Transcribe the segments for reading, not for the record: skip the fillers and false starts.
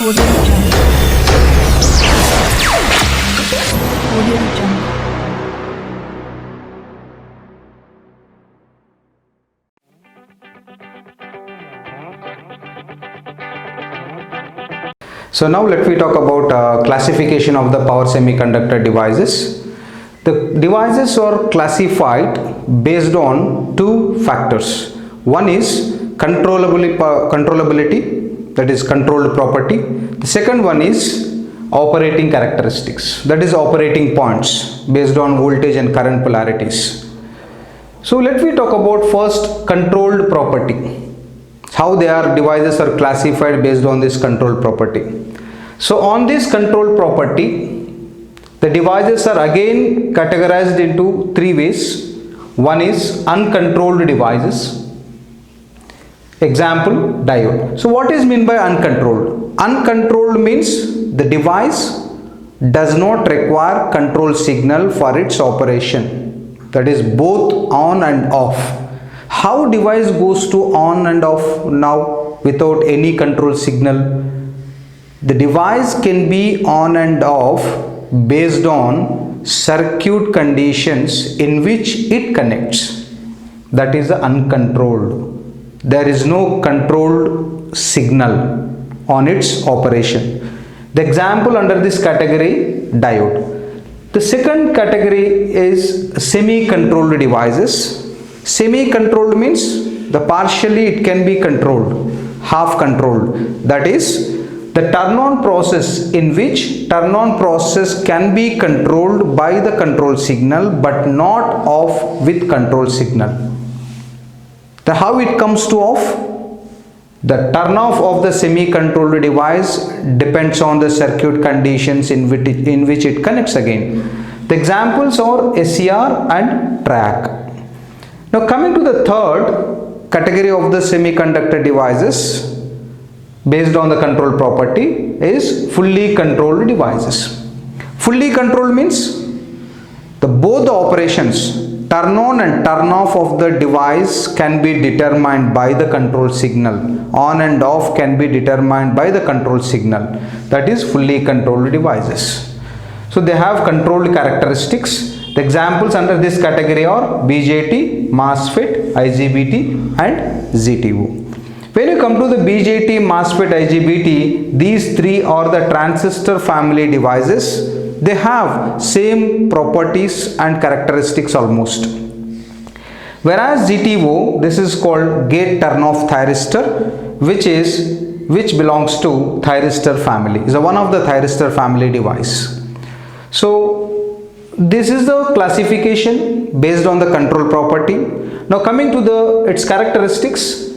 Audio Jungle. Audio Jungle. So now let me talk about classification of the power semiconductor devices. The devices are classified based on two factors. One is controllability, that is controlled property. The second one is operating characteristics, that is operating points based on voltage and current polarities. So let me talk about first controlled property. How devices are classified based on this control property. So on this control property, the devices are again categorized into three ways. One is uncontrolled devices. Example, diode. So what is meant by uncontrolled? Uncontrolled means the device does not require control signal for its operation. That is both on and off. How device goes to on and off now without any control signal? The device can be on and off based on circuit conditions in which it connects. That is uncontrolled. There is no controlled signal on its operation. The example under this category, diode. The second category is semi-controlled devices. Semi-controlled means the partially it can be controlled, half controlled. That is the turn-on process in which turn-on process can be controlled by the control signal but not off with control signal. How it comes to off? The turn off of the semi-controlled device depends on the circuit conditions in which it connects again. The examples are SCR and track. Now coming to the third category of the semiconductor devices based on the control property is fully controlled devices. Fully controlled means both the operations, turn on and turn off of the device can be determined by the control signal. On and off can be determined by the control signal. That is fully controlled devices. So they have controlled characteristics. The examples under this category are BJT, MOSFET, IGBT and ZTO. When you come to the BJT, MOSFET, IGBT, these three are the transistor family devices. They have same properties and characteristics almost. Whereas ZTO, this is called gate turn off thyristor, which belongs to thyristor family. Is one of the thyristor family device. So this is the classification based on the control property. Now coming to its characteristics.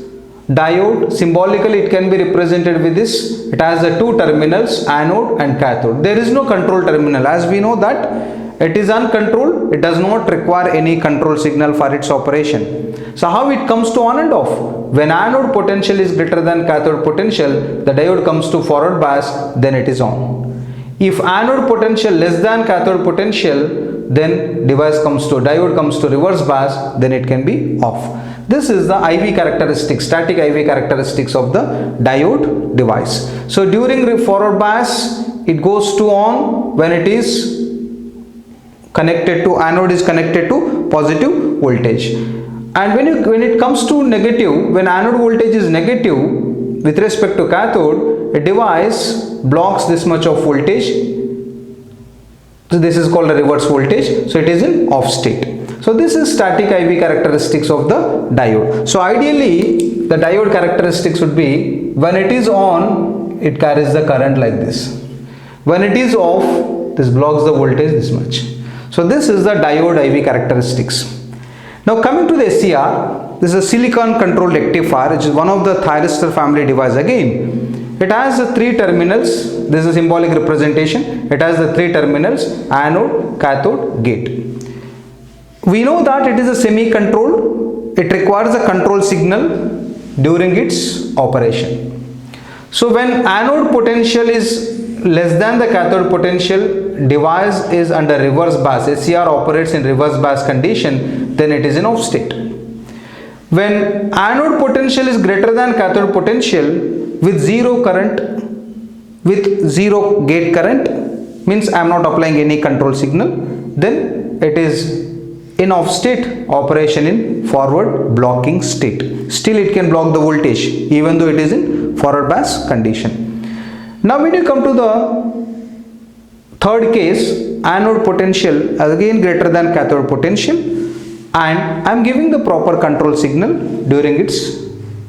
Diode, symbolically it can be represented with this. It has the two terminals, anode and cathode. There is no control terminal, as we know that it is uncontrolled. It does not require any control signal for its operation. So how it comes to on and off? When anode potential is greater than cathode potential, the diode comes to forward bias, then it is on. If anode potential less than cathode potential, then diode comes to reverse bias, then it can be off. This is the IV characteristics, static IV characteristics of the diode device. So during forward bias, it goes to on when it is connected to anode is connected to positive voltage. And when it comes to negative, when anode voltage is negative with respect to cathode, a device blocks this much of voltage. So this is called a reverse voltage. So it is in off state. So this is static IV characteristics of the diode. So ideally the diode characteristics would be when it is on, it carries the current like this. When it is off, this blocks the voltage this much. So this is the diode IV characteristics. Now coming to the SCR, this is a silicon controlled rectifier, which is one of the thyristor family device again. It has the three terminals. This is a symbolic representation. It has the three terminals, anode, cathode, gate. We know that it is a semi-controlled. It requires a control signal during its operation. So when anode potential is less than the cathode potential, device is under reverse bias. SCR operates in reverse bias condition, then it is in off state. When anode potential is greater than cathode potential with zero current, with zero gate current, means I am not applying any control signal, then it is in off state, operation in forward blocking state. Still it can block the voltage even though it is in forward bias condition. Now when you come to the third case, anode potential again greater than cathode potential, and I am giving the proper control signal during its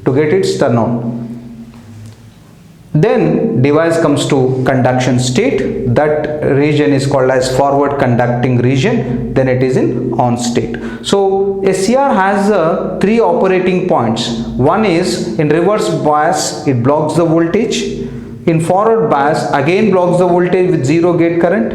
to get its turn on. Then device comes to conduction state. That region is called as forward conducting region. Then it is in on state. So SCR has three operating points. One is in reverse bias, it blocks the voltage. In forward bias, again blocks the voltage with zero gate current.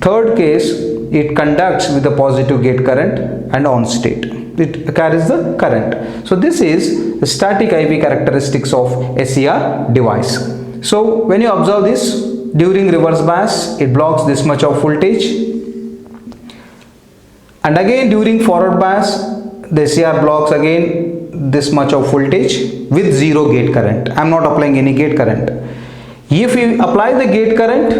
Third case, it conducts with a positive gate current, and on state it carries the current. So this is the static IV characteristics of SCR device. So when you observe this, during reverse bias it blocks this much of voltage, and again during forward bias the SCR blocks again this much of voltage with zero gate current. I am not applying any gate current. If you apply the gate current,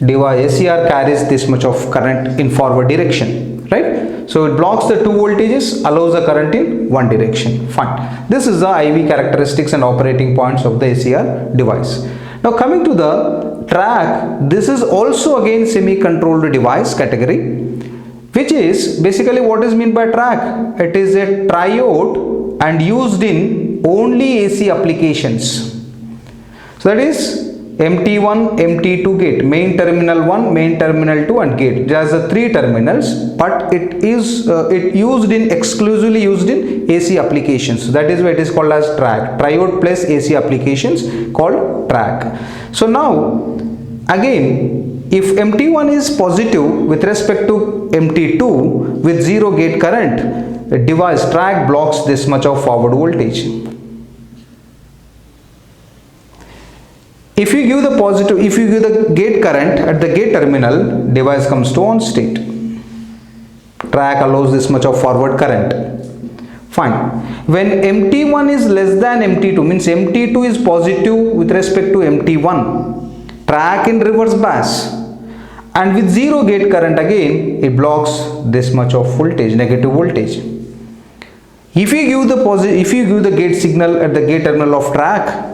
device SCR carries this much of current in forward direction, right? So it blocks the two voltages, allows the current in one direction. Fine. This is the IV characteristics and operating points of the SCR device. Now coming to the track, this is also again semi-controlled device category, which is basically what is meant by track. It is a triode and used in only AC applications. So that is MT1, MT2 gate, main terminal 1, main terminal 2 and gate. It has the three terminals, but it is exclusively used in AC applications. So that is why it is called as track. Triode plus AC applications called track. So now again, if MT1 is positive with respect to MT2 with zero gate current, the device track blocks this much of forward voltage. If you give the gate current at the gate terminal, device comes to on state. Track allows this much of forward current. Fine. When MT1 is less than MT2, means MT2 is positive with respect to MT1, track in reverse bias, and with zero gate current again it blocks this much of voltage, negative voltage. If you give the gate signal at the gate terminal of track,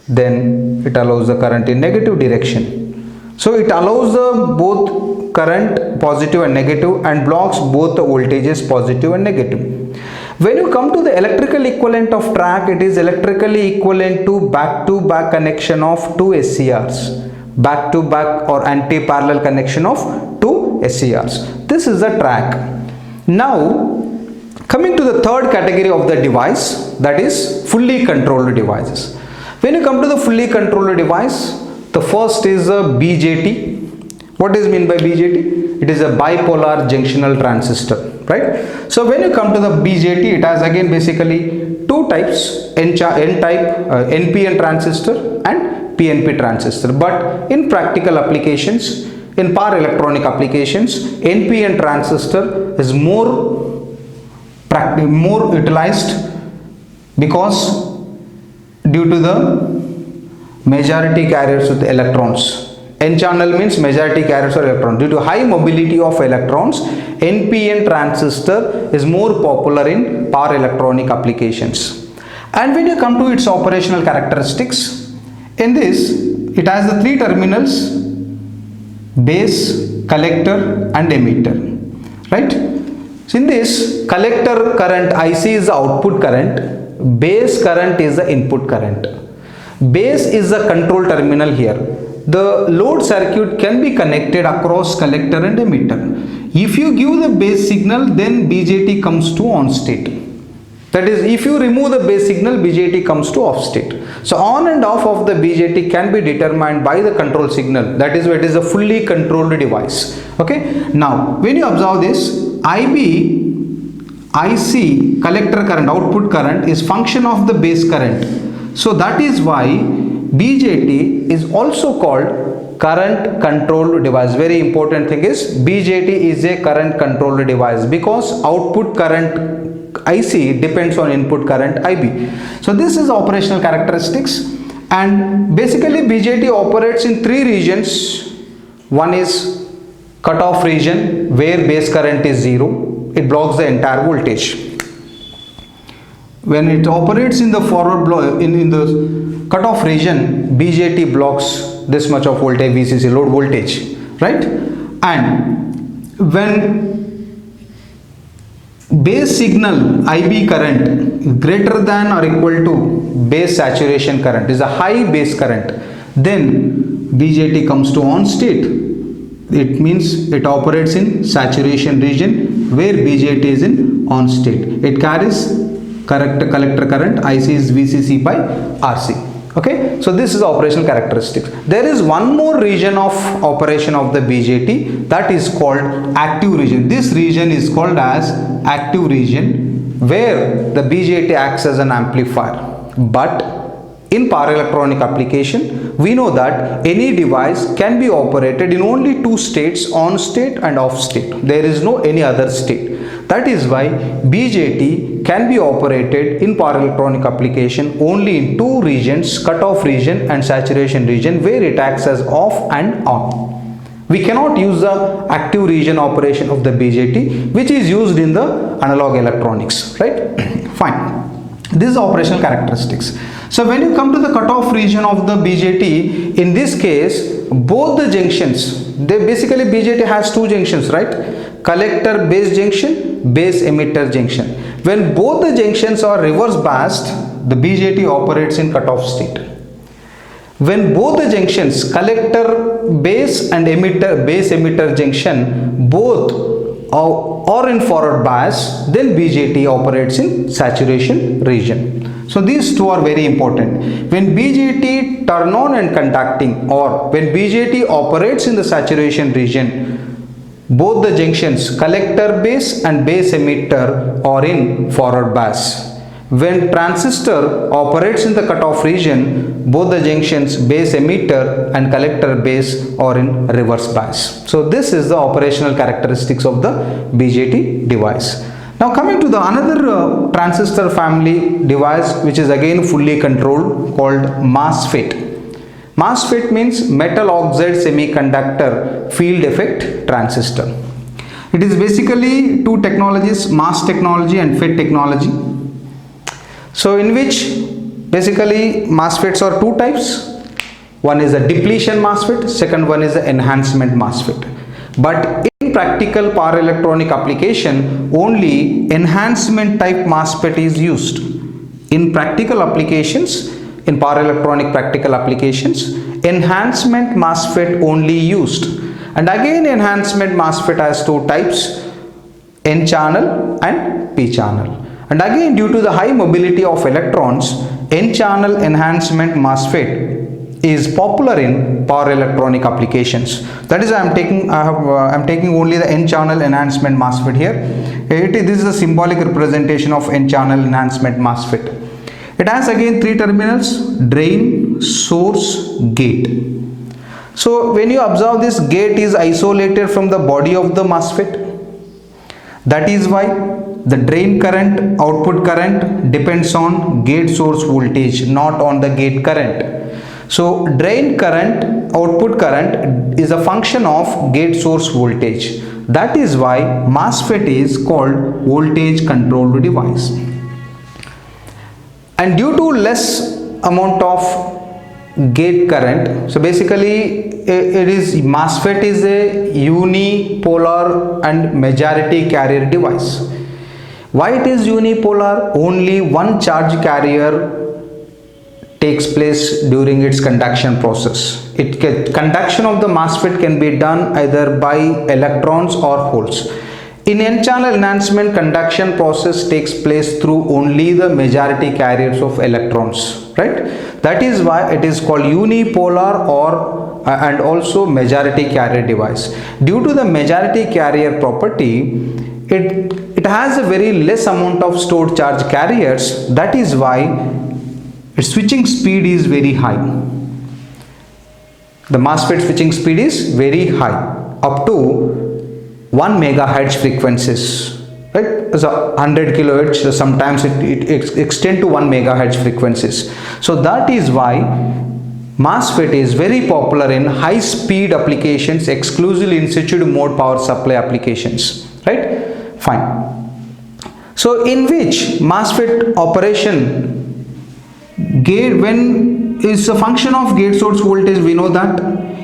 then it allows the current in negative direction. So it allows the both current positive and negative and blocks both the voltages positive and negative. When you come to the electrical equivalent of track, it is electrically equivalent to back-to-back connection of two SCRs, back-to-back or anti-parallel connection of two SCRs. This is the track. Now coming to the third category of the device, that is fully controlled devices. When you come to the fully controlled device, the first is a BJT. What is meant by BJT? It is a bipolar junctional transistor, right? So when you come to the BJT, it has again basically two types, N-type NPN transistor and PNP transistor. But in practical applications, in power electronic applications, NPN transistor is more utilized because due to the majority carriers with electrons. N channel means majority carriers or electrons. Due to high mobility of electrons, NPN transistor is more popular in power electronic applications. And when you come to its operational characteristics, in this it has the three terminals: base, collector and emitter, right? So in this, collector current IC is the output current, base current is the input current. Base is the control terminal here. The load circuit can be connected across collector and emitter. If you give the base signal, then BJT comes to on state. That is, if you remove the base signal, BJT comes to off state. So on and off of the BJT can be determined by the control signal. That is why it is a fully controlled device. Okay. Now when you observe this, IC collector current, output current is function of the base current. So that is why BJT is also called current controlled device. Very important thing is BJT is a current controlled device because output current IC depends on input current IB. So this is operational characteristics. And basically BJT operates in three regions. One is cutoff region where base current is 0. It blocks the entire voltage. When it operates in the forward block in the cutoff region, BJT blocks this much of voltage, VCC, load voltage, right? And when base signal IB current greater than or equal to base saturation current, is a high base current, then BJT comes to on state. It means it operates in saturation region where BJT is in on state. It carries correct collector current, IC is VCC by RC. Okay, so this is the operational characteristics. There is one more region of operation of the BJT, that is called active region. This region is called as active region where the BJT acts as an amplifier. But in power electronic application, we know that any device can be operated in only two states, on state and off state. There is no any other state. That is why BJT can be operated in power electronic application only in two regions, cutoff region and saturation region, where it acts as off and on. We cannot use the active region operation of the BJT, which is used in the analog electronics, right? Fine. This is operational characteristics. So when you come to the cutoff region of the BJT, in this case, both the junctions, basically BJT has two junctions, right? Collector base junction, base emitter junction. When both the junctions are reverse biased, the BJT operates in cutoff state. When both the junctions, collector base and base emitter junction, both are in forward bias, then BJT operates in saturation region. So these two are very important. When BJT turn on and conducting, or when BJT operates in the saturation region, both the junctions, collector base and base emitter, are in forward bias. When transistor operates in the cutoff region, both the junctions, base emitter and collector base, are in reverse bias. So this is the operational characteristics of the BJT device. Now coming to the another transistor family device, which is again fully controlled, called MOSFET. MOSFET means metal oxide semiconductor field effect transistor. It is basically two technologies, MOS technology and FET technology. So in which basically MOSFETs are two types. One is a depletion MOSFET, second one is an enhancement MOSFET. But in practical power electronic application, only enhancement type MOSFET is used. In practical applications, in power electronic practical applications, enhancement MOSFET only used. And again, enhancement MOSFET has two types, N channel and P channel. And again, due to the high mobility of electrons, N channel enhancement MOSFET is popular in power electronic applications. That is, I am taking only the N channel enhancement MOSFET here. This is a symbolic representation of N channel enhancement MOSFET. It has again three terminals, drain, source, gate. So when you observe, this gate is isolated from the body of the MOSFET. That is why the drain current, output current depends on gate source voltage, not on the gate current. So drain current, output current is a function of gate source voltage. That is why MOSFET is called voltage controlled device. And due to less amount of gate current, so basically MOSFET is a unipolar and majority carrier device. Why it is unipolar? Only one charge carrier takes place during its conduction process. Conduction of the MOSFET can be done either by electrons or holes. In N-channel enhancement, conduction process takes place through only the majority carriers of electrons, right? That is why it is called unipolar or and also majority carrier device. Due to the majority carrier property, it has a very less amount of stored charge carriers. That is why its switching speed is very high. The MOSFET switching speed is very high, up to 1 megahertz frequencies, right? So 100 kilohertz, sometimes it extends to 1 megahertz frequencies. So that is why MOSFET is very popular in high speed applications, exclusively in situ mode power supply applications, right? Fine. So in which MOSFET operation, gate when is a function of gate source voltage, we know that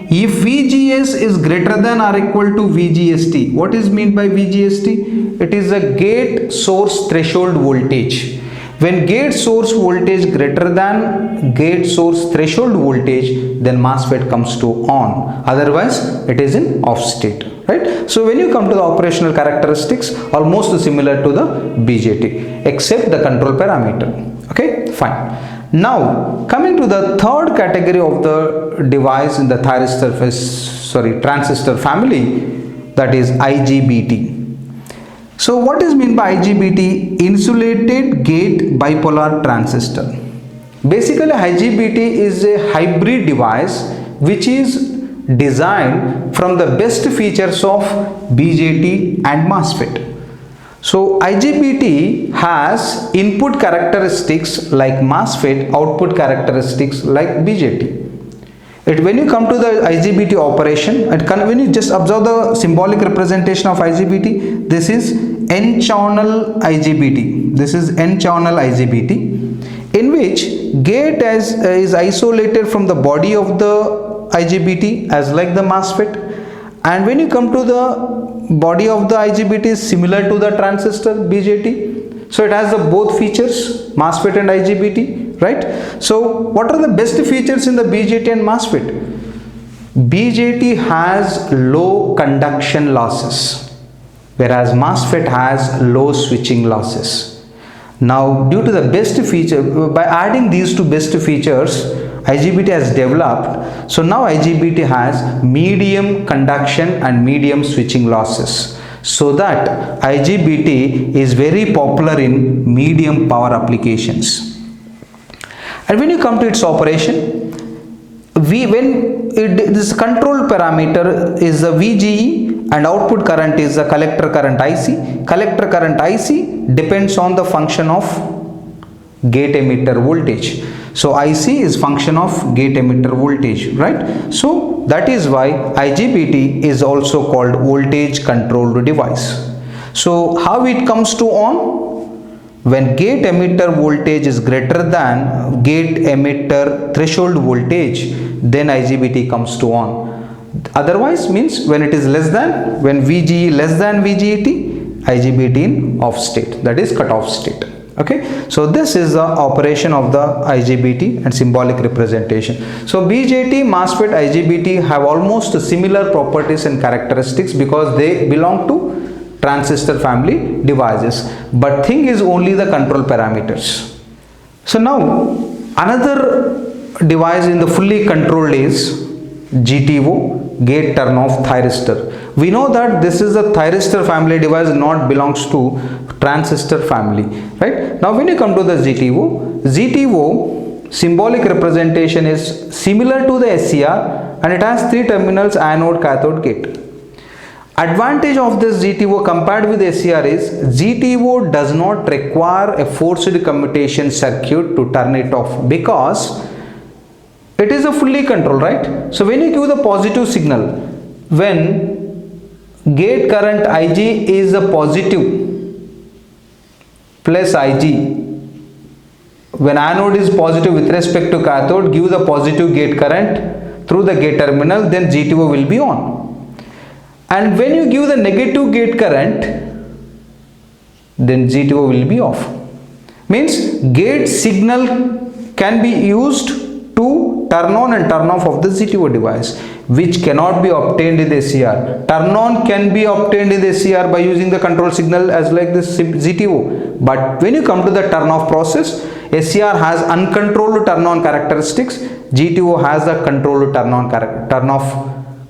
if VGS is greater than or equal to VGST, what is meant by VGST? It is a gate source threshold voltage. When gate source voltage greater than gate source threshold voltage, then MOSFET comes to on, otherwise it is in off state, right? So when you come to the operational characteristics, almost similar to the BJT except the control parameter. Okay, fine. Now coming to the third category of the device in the transistor family, that is IGBT. So what is meant by IGBT? Insulated gate bipolar transistor. Basically IGBT is a hybrid device which is designed from the best features of BJT and MOSFET. So IGBT has input characteristics like MOSFET, output characteristics like BJT. When you come to the IGBT operation, when you just observe the symbolic representation of IGBT, this is N-channel IGBT. This is N-channel IGBT, in which gate is isolated from the body of the IGBT as like the MOSFET, and when you come to the body of the IGBT is similar to the transistor BJT. So it has the both features, MOSFET and IGBT, right? So what are the best features in the BJT and MOSFET? BJT has low conduction losses, whereas MOSFET has low switching losses. Now due to the best feature, by adding these two best features, IGBT has developed. So now IGBT has medium conduction and medium switching losses, so that IGBT is very popular in medium power applications. And when you come to its operation, this control parameter is the VGE and output current is the collector current IC. Collector current IC depends on the function of gate emitter voltage. So IC is function of gate emitter voltage, right? So that is why IGBT is also called voltage controlled device. So how it comes to on? When gate emitter voltage is greater than gate emitter threshold voltage, then IGBT comes to on. Otherwise means when it is less than, when VGE less than VGET, IGBT in off state, that is cut off state. Okay, so this is the operation of the IGBT and symbolic representation. So BJT, MOSFET, IGBT have almost similar properties and characteristics because they belong to transistor family devices, but thing is only the control parameters. So now another device in the fully controlled is GTO, gate turn off thyristor. We know that this is a thyristor family device, not belongs to transistor family, right? Now when you come to the GTO symbolic representation is similar to the SCR and it has 3 terminals, anode, cathode, gate. Advantage of this GTO compared with SCR is GTO does not require a forced commutation circuit to turn it off because it is a fully controlled, right? So when you give the positive signal, when gate current IG is a positive plus IG, when anode is positive with respect to cathode, give the positive gate current through the gate terminal, then GTO will be on. And when you give the negative gate current, then GTO will be off. Means gate signal can be used to turn on and turn off of the GTO device, which cannot be obtained in the SCR. Turn on can be obtained in the SCR by using the control signal as like this GTO. But when you come to the turn off process, SCR has uncontrolled turn on characteristics, GTO has the controlled turn off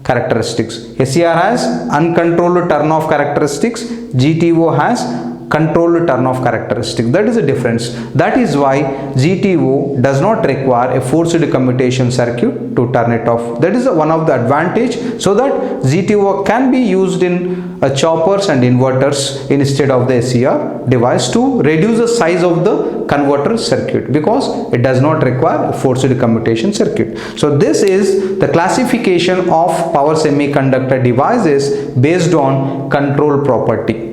characteristics. SCR has uncontrolled turn off characteristics, GTO has controlled turn off characteristic. That is the difference. That is why GTO does not require a forced commutation circuit to turn it off. That is one of the advantage, so that GTO can be used in choppers and inverters instead of the SCR device to reduce the size of the converter circuit, because it does not require a forced commutation circuit. So this is the classification of power semiconductor devices based on control property.